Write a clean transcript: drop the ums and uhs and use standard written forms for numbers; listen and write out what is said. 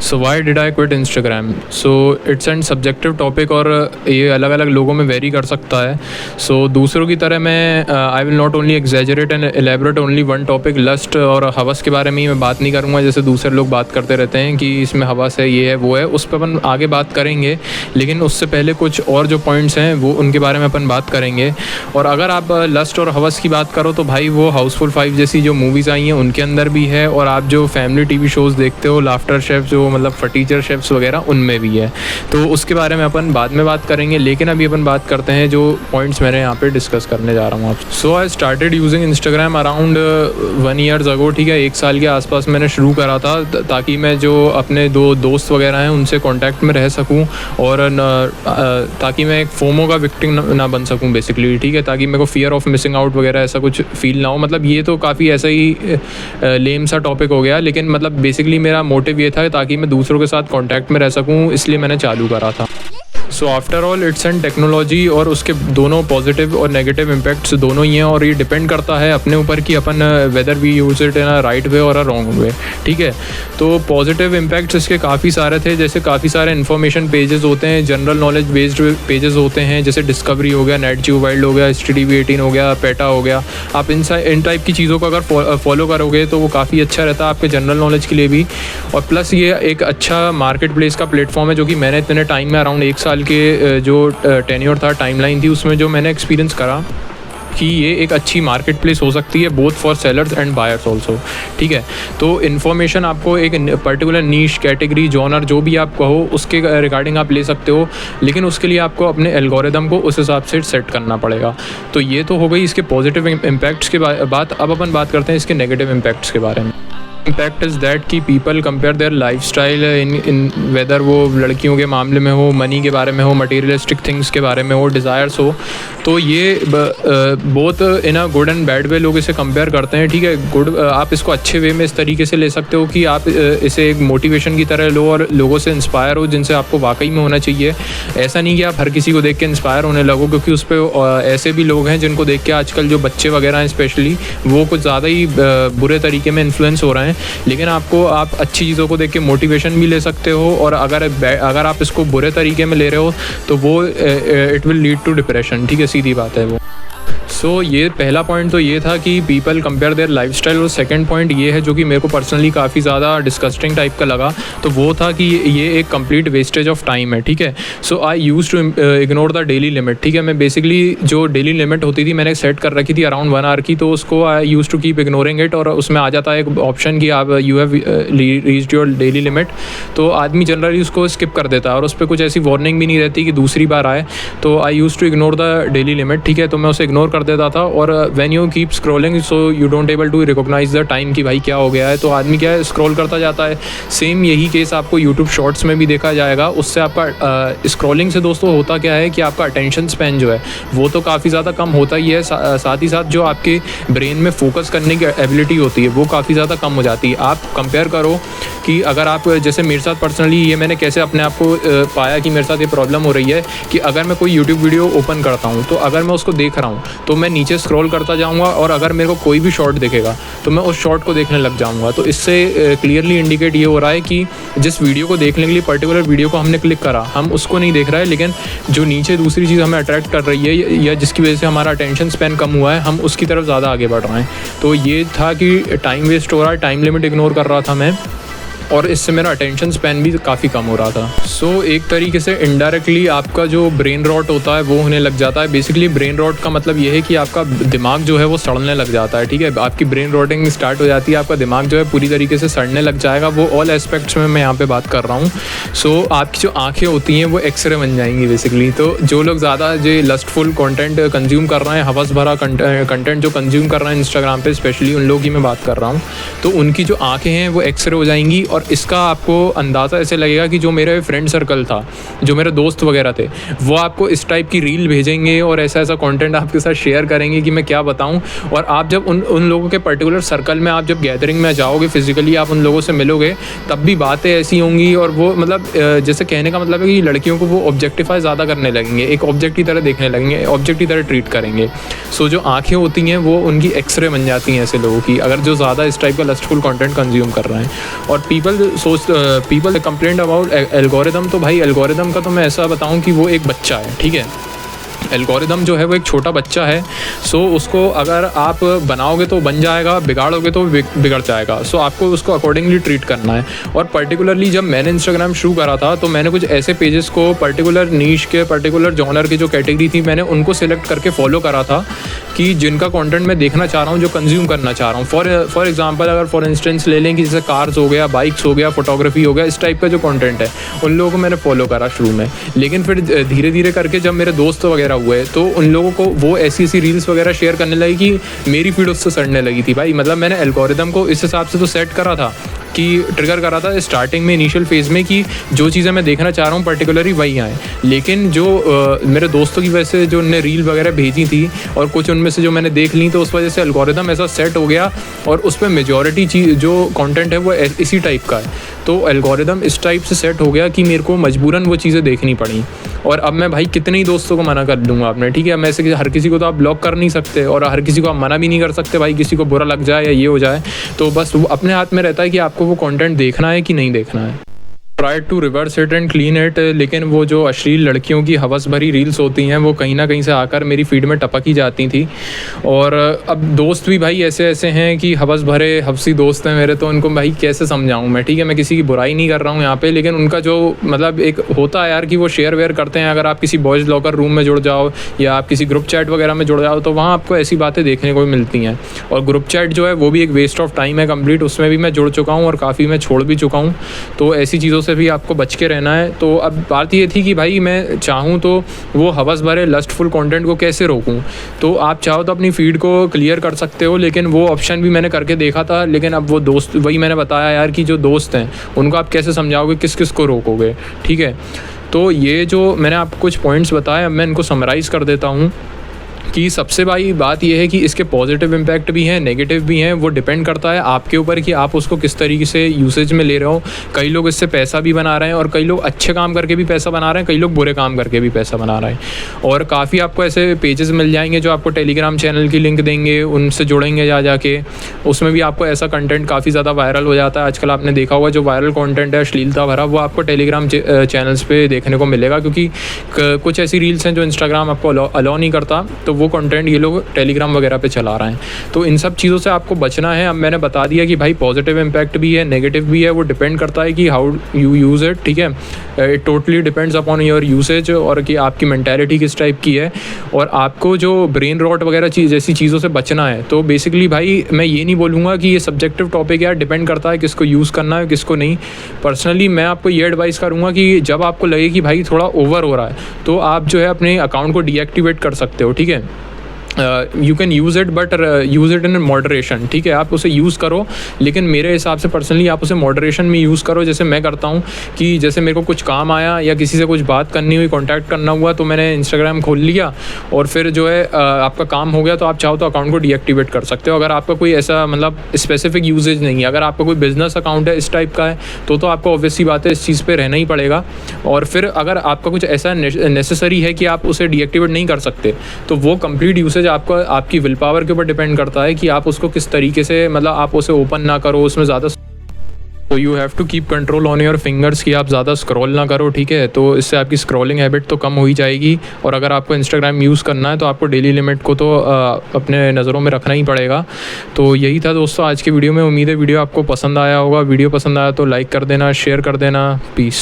So why did I quit Instagram? So it's and subjective topic और ये अलग अलग लोगों में वेरी कर सकता है. सो दूसरों की तरह मैं I will not only exaggerate and elaborate only one topic. Lust और हवस के बारे में ही मैं बात नहीं करूँगा जैसे दूसरे लोग बात करते रहते हैं कि इसमें हवस है, ये है, वो है. उस पर अपन आगे बात करेंगे, लेकिन उससे पहले कुछ और जो पॉइंट्स हैं वो उनके बारे में अपन बात करेंगे. और अगर आप लस्ट और हवस की बात करो तो भाई वो हाउसफुल 5 जैसी जो मूवीज़ आई हैं उनके अंदर भी है, और आप जो फैमिली टीवी शोज़ देखते हो, लाफ्टर शेफ, जो मतलब फटीचर शेफ्स वगैरह, उनमें भी है. तो उसके बारे में अपन बाद में बात करेंगे, लेकिन अभी अपन बात करते हैं जो पॉइंट्स मैंने यहाँ पे डिस्कस करने जा रहा हूँ आपसे. So I started using Instagram around 1 years ago. ठीक है, 1 साल के आसपास मैंने शुरू करा था ताकि मैं जो अपने दोस्त वगैरह हैं उनसे कॉन्टैक्ट में रह सकूँ, और ताकि मैं एक फोमो का विक्टिम ना बन सकूँ बेसिकली. ठीक है, ताकि मेरे को फियर ऑफ मिसिंग आउट वगैरह ऐसा कुछ फील ना हो. मतलब ये तो काफ़ी ऐसा ही लेम सा टॉपिक हो गया, लेकिन मतलब बेसिकली मेरा मोटिव ये था ताकि मैं दूसरों के साथ कांटेक्ट में रह सकूं, इसलिए मैंने चालू करा था. So after all it's and technology, और उसके दोनों पॉजिटिव और नेगेटिव इम्पैक्ट्स दोनों ही हैं, और ये डिपेंड करता है अपने ऊपर कि अपन whether we use it in a right way or a wrong way. ठीक है, तो पॉजिटिव इम्पैक्ट्स इसके काफ़ी सारे थे. जैसे काफ़ी सारे इन्फॉर्मेशन पेजेस होते हैं, जनरल नॉलेज बेस्ड पेजेस होते हैं, जैसे डिस्कवरी हो गया, नेट जियो वाइल्ड हो गया, STTV18 हो गया, पेटा हो गया. आप इन टाइप की चीज़ों को अगर फॉलो करोगे तो वो काफ़ी अच्छा रहता है आपके जनरल नॉलेज के लिए भी. और प्लस ये एक अच्छा मार्केट प्लेस का प्लेटफॉर्म है, जो कि मैंने इतने टाइम में अराउंड 1 साल के जो टेन्योर था, टाइमलाइन थी, उसमें जो मैंने एक्सपीरियंस करा कि ये एक अच्छी मार्केट प्लेस हो सकती है both for sellers and buyers also. ठीक है, तो इन्फॉर्मेशन आपको एक पर्टिकुलर नीश, कैटेगरी, जॉनर, जो भी आप कहो उसके रिगार्डिंग आप ले सकते हो, लेकिन उसके लिए आपको अपने एल्गोरिदम को उस हिसाब से सेट करना पड़ेगा. तो ये तो हो गई इसके पॉजिटिव इम्पैक्ट्स के बात. अब अपन बात करते हैं इसके नेगेटिव इम्पैक्ट्स के बारे में. इम्पैक्ट इज़ दैट कि people compare their lifestyle in whether वो लड़कियों के मामले में हो, मनी के बारे में हो, मटीरियलिस्टिक थिंग्स के बारे में हो, डिज़ायर्स हो. तो ये बहुत in a good and bad way लोग इसे कंपेयर करते हैं. ठीक है, गुड आप इसको अच्छे वे में इस तरीके से ले सकते हो कि आप इसे एक मोटिवेशन की तरह लो और लोगों से इंस्पायर हो, जिनसे आपको वाकई में होना चाहिए. ऐसा नहीं कि आप हर किसी को देख के इंस्पायर होने लगो, क्योंकि उस पर ऐसे भी लोग हैं जिनको देख के आजकल जो बच्चे वगैरह हैं स्पेशली, वो कुछ ज़्यादा ही बुरे तरीके में इन्फ्लुएंस हो रहे हैं. लेकिन आप अच्छी चीज़ों को देख के मोटिवेशन भी ले सकते हो, और अगर आप इसको बुरे तरीके में ले रहे हो तो वो it will lead to depression. ठीक है, सीधी बात है वो. सो ये पहला पॉइंट तो ये था कि पीपल कंपेयर देयर लाइफस्टाइल. और सेकंड पॉइंट ये है जो कि मेरे को पर्सनली काफ़ी ज़्यादा डिस्कस्टिंग टाइप का लगा, तो वो था कि ये एक कंप्लीट वेस्टेज ऑफ टाइम है. ठीक है, so I use to ignore the daily limit. ठीक है, मैं बेसिकली जो डेली लिमिट होती थी मैंने सेट कर रखी थी अराउंड 1 आवर की, तो उसको I use to keep ignoring it. और उसमें आ जाता है एक ऑप्शन कि आप you have reached your daily limit, तो आदमी जनरली उसको स्किप कर देता है, और उस पर कुछ ऐसी वार्निंग भी नहीं रहती कि दूसरी बार आए. तो I use to ignore the daily limit. ठीक है, तो मैं उसे इग्नोर कर देता था. और when you keep scrolling so you don't able to recognise the time कि भाई क्या हो गया है, तो आदमी क्या है स्क्रॉल करता जाता है. सेम यही केस आपको यूट्यूब शॉर्ट्स में भी देखा जाएगा. उससे आपका स्क्रॉलिंग से दोस्तों होता क्या है कि आपका अटेंशन स्पैन जो है वो तो काफ़ी ज़्यादा कम होता ही है, साथ ही साथ जो आपके ब्रेन में फोकस करने की एबिलिटी होती है वो काफ़ी ज़्यादा कम हो जाती है. आप कंपेयर करो कि अगर आप, जैसे मेरे साथ पर्सनली ये मैंने कैसे अपने आप को पाया कि मेरे साथ ये प्रॉब्लम हो रही है कि अगर मैं कोई यूट्यूब वीडियो ओपन करता हूँ तो अगर मैं उसको देख रहा हूँ तो मैं नीचे स्क्रॉल करता जाऊँगा, और अगर मेरे को कोई भी शॉर्ट दिखेगा तो मैं उस शॉर्ट को देखने लग जाऊँगा. तो इससे क्लियरली इंडिकेट ये हो रहा है कि जिस वीडियो को देखने के लिए पर्टिकुलर वीडियो को हमने क्लिक करा, हम उसको नहीं देख रहा है, लेकिन जो नीचे दूसरी चीज़ हमें अट्रैक्ट कर रही है या जिसकी वजह से हमारा अटेंशन स्पैन कम हुआ है, हम उसकी तरफ ज़्यादा आगे बढ़ रहे हैं. तो ये था कि टाइम वेस्ट हो रहा है, टाइम लिमिट इग्नोर कर रहा था मैं, और इससे मेरा अटेंशन स्पैन भी काफ़ी कम हो रहा था. सो एक तरीके से इनडायरेक्टली आपका जो ब्रेन रॉट होता है वो होने लग जाता है. बेसिकली ब्रेन रॉट का मतलब ये है कि आपका दिमाग जो है वो सड़ने लग जाता है. ठीक है, आपकी ब्रेन रॉटिंग स्टार्ट हो जाती है, आपका दिमाग जो है पूरी तरीके से सड़ने लग जाएगा. वो ऑल एस्पेक्ट्स में मैं यहाँ पे बात कर रहा हूँ. सो आपकी जो आँखें होती हैं वो एक्सरे बन जाएंगी बेसिकली. तो जो लोग ज़्यादा जो लस्टफुल कॉन्टेंट कंज्यूम कर रहे हैं, हवस भरा कंटेंट जो कंज्यूम कर रहे हैं इंस्टाग्राम पर स्पेशली, उन लोगों की मैं बात कर रहा हूँ, तो उनकी जो आँखें हैं वो एक्सरे हो जाएंगी. और इसका आपको अंदाज़ा ऐसे लगेगा कि जो मेरे फ्रेंड सर्कल था, जो मेरे दोस्त वगैरह थे, वो आपको इस टाइप की रील भेजेंगे और ऐसा कंटेंट आपके साथ शेयर करेंगे कि मैं क्या बताऊं. और आप जब उन लोगों के पर्टिकुलर सर्कल में आप जब गैदरिंग में जाओगे, फिजिकली आप उन लोगों से मिलोगे, तब भी बातें ऐसी होंगी. और वो मतलब जैसे कहने का मतलब है कि लड़कियों को वो ऑब्जेक्टिफाई ज़्यादा करने लगेंगे, एक ऑब्जेक्ट की तरह देखने लगेंगे, ऑब्जेक्ट की तरह ट्रीट करेंगे. सो जो आँखें होती हैं वो उनकी एक्सरे बन जाती हैं ऐसे लोगों की, अगर जो ज़्यादा इस टाइप का लस्टफुल कंटेंट कंज्यूम कर रहे हैं. और people people complaint about algorithm, तो भाई एल्गोरिदम का तो मैं ऐसा बताऊं कि वो एक बच्चा है, ठीक है। एल्गोरिदम जो है वो एक छोटा बच्चा है। सो उसको अगर आप बनाओगे तो बन जाएगा, बिगाड़ोगे तो बिगड़ जाएगा। सो आपको उसको अकॉर्डिंगली ट्रीट करना है। और पर्टिकुलरली जब मैंने इंस्टाग्राम शुरू करा था तो मैंने कुछ ऐसे पेजेस को पर्टिकुलर नीश के, पर्टिकुलर जॉनर की जो कैटेगरी थी, मैंने उनको सिलेक्ट करके फॉलो करा था कि जिनका कंटेंट मैं देखना चाह रहा हूँ, जो कंज्यूम करना चाह रहा हूँ। फॉर एग्जांपल अगर फॉर इंस्टेंस ले लें कि जैसे कार्स हो गया, बाइक्स हो गया, फोटोग्राफी हो गया, इस टाइप का जो कंटेंट है उन लोगों को मैंने फॉलो करा शुरू में। लेकिन फिर धीरे धीरे करके जब मेरे दोस्त वगैरह हुए तो उन लोगों को वो ऐसी रील्स वगैरह शेयर करने लगी कि मेरी फीड उससे सड़ने लगी थी। भाई मतलब मैंने एल्गोरिदम को इस हिसाब से तो सेट करा था कि ट्रिगर करा था स्टार्टिंग में, इनिशियल फेज़ में, कि जो चीज़ें मैं देखना चाह रहा हूँ पर्टिकुलरली वही आए। लेकिन जो मेरे दोस्तों की वजह से जो उनने रील वगैरह भेजी थी और कुछ उनमें से जो मैंने देख ली, तो उस वजह से एल्गोरिदम ऐसा सेट हो गया और उस पर मेजॉरिटी चीज़ जो कंटेंट है वो इसी टाइप का है। तो एल्गोरिदम इस टाइप से सेट हो गया कि मेरे को मजबूरन वो चीज़ें देखनी पड़ी। और अब मैं भाई कितने ही दोस्तों को मना कर दूंगा आपने, ठीक है। मैं से हर किसी को तो आप ब्लॉक कर नहीं सकते और हर किसी को आप मना भी नहीं कर सकते, भाई किसी को बुरा लग जाए या ये हो जाए। तो बस वो अपने हाथ में रहता है कि आपको वो कंटेंट देखना है कि नहीं देखना है। Try to reverse it and clean it. लेकिन वो जो अश्लील लड़कियों की हवस भरी रील्स होती हैं वो कहीं ना कहीं से आकर मेरी फीड में टपक ही जाती थी। और अब दोस्त भी भाई ऐसे ऐसे हैं कि हवस भरे हवसी दोस्त हैं मेरे, तो उनको भाई कैसे समझाऊं मैं, ठीक है। मैं किसी की बुराई नहीं कर रहा हूं यहाँ पे, लेकिन उनका जो मतलब एक होता है यार कि वो शेयर वेयर करते हैं। अगर आप किसी बॉयज़ लॉकर रूम में जुड़ जाओ या आप किसी ग्रुप चैट वगैरह में जुड़ जाओ तो वहाँ आपको ऐसी बातें देखने को मिलती हैं। और ग्रुप चैट जो है वो भी एक वेस्ट ऑफ टाइम है कंप्लीट, उसमें भी मैं जुड़ चुका हूँ और काफ़ी मैं छोड़ भी चुका हूँ। तो ऐसी चीज़ों से भी आपको बच के रहना है। तो अब बात ये थी कि भाई मैं चाहूँ तो वो हवस भरे लस्टफुल कंटेंट को कैसे रोकूँ। तो आप चाहो तो अपनी फीड को क्लियर कर सकते हो, लेकिन वो ऑप्शन भी मैंने करके देखा था। लेकिन अब वो दोस्त, वही मैंने बताया यार कि जो दोस्त हैं उनको आप कैसे समझाओगे, किस किस को रोकोगे, ठीक है। तो ये जो मैंने आपको कुछ पॉइंट्स बताए, अब मैं इनको समराइज़ कर देता हूँ कि सबसे बड़ी बात यह है कि इसके पॉजिटिव इम्पैक्ट भी हैं, नेगेटिव भी हैं। वो डिपेंड करता है आपके ऊपर कि आप उसको किस तरीके से यूसेज में ले रहे हो। कई लोग इससे पैसा भी बना रहे हैं और कई लोग अच्छे काम करके भी पैसा बना रहे हैं, कई लोग बुरे काम करके भी पैसा बना रहे हैं। और काफ़ी आपको ऐसे पेजेस मिल जाएंगे जो आपको टेलीग्राम चैनल की लिंक देंगे, उनसे जुड़ेंगे जा के, उसमें भी आपको ऐसा कंटेंट काफ़ी ज़्यादा वायरल हो जाता है। आजकल आपने देखा होगा जो वायरल कंटेंट है अश्लीलता भरा, वो आपको टेलीग्राम चैनल्स पे देखने को मिलेगा, क्योंकि कुछ ऐसी रील्स हैं जो इंस्टाग्राम आपको अलाउ नहीं करता, तो वो कंटेंट ये लोग टेलीग्राम वगैरह पे चला रहे हैं। तो इन सब चीज़ों से आपको बचना है। अब मैंने बता दिया कि भाई पॉजिटिव इम्पैक्ट भी है, नेगेटिव भी है। वो डिपेंड करता है कि हाउ यू यूज़ इट, ठीक है। It totally depends upon your usage और कि आपकी मेंटालिटी किस टाइप की है। और आपको जो ब्रेन रॉट वगैरह जैसी चीज़ों से बचना है, तो बेसिकली भाई मैं ये नहीं बोलूँगा कि ये सब्जेक्टिव टॉपिक है, डिपेंड करता है किसको यूज़ करना है किसको नहीं। पर्सनली मैं आपको ये एडवाइस करूँगा कि जब आपको लगे कि भाई थोड़ा ओवर हो रहा है, तो आप जो है अपने अकाउंट को डीएक्टिवेट कर सकते हो, ठीक है। You can use it but use it in moderation, ठीक है। आप उसे यूज़ करो, लेकिन मेरे हिसाब से पर्सनली आप उसे मॉडरेशन में यूज़ करो। जैसे मैं करता हूँ कि जैसे मेरे को कुछ काम आया या किसी से कुछ बात करनी हुई, कॉन्टैक्ट करना हुआ, तो मैंने इंस्टाग्राम खोल लिया और फिर जो है आपका काम हो गया, तो आप चाहो तो अकाउंट को डीएक्टिवेट कर सकते हो। अगर आपका कोई ऐसा मतलब स्पेसिफिक यूजेज नहीं है, अगर आपका कोई बिजनेस अकाउंट है इस टाइप का है, तो आपको ऑब्वियस सी बात है इस चीज़ पर रहना ही पड़ेगा। और फिर अगर आपका कुछ ऐसा नेसेसरी है कि आप उसे डीएक्टिवेट नहीं कर सकते, तो वो कंप्लीट यूसेज आपको आपकी विल पावर के ऊपर डिपेंड करता है कि आप उसको किस तरीके से, मतलब आप उसे ओपन ना करो, उसमें ज़्यादा। तो you have to keep control on your fingers कि आप ज़्यादा स्क्रॉल ना करो, ठीक है। तो इससे आपकी स्क्रॉलिंग हैबिट तो कम हो ही जाएगी। और अगर आपको इंस्टाग्राम यूज़ करना है तो आपको डेली लिमिट को तो अपने नज़रों में रखना ही पड़ेगा। तो यही था दोस्तों आज की वीडियो में। उम्मीद है वीडियो आपको पसंद आया होगा। वीडियो पसंद आया तो लाइक कर देना, शेयर कर देना। पीस।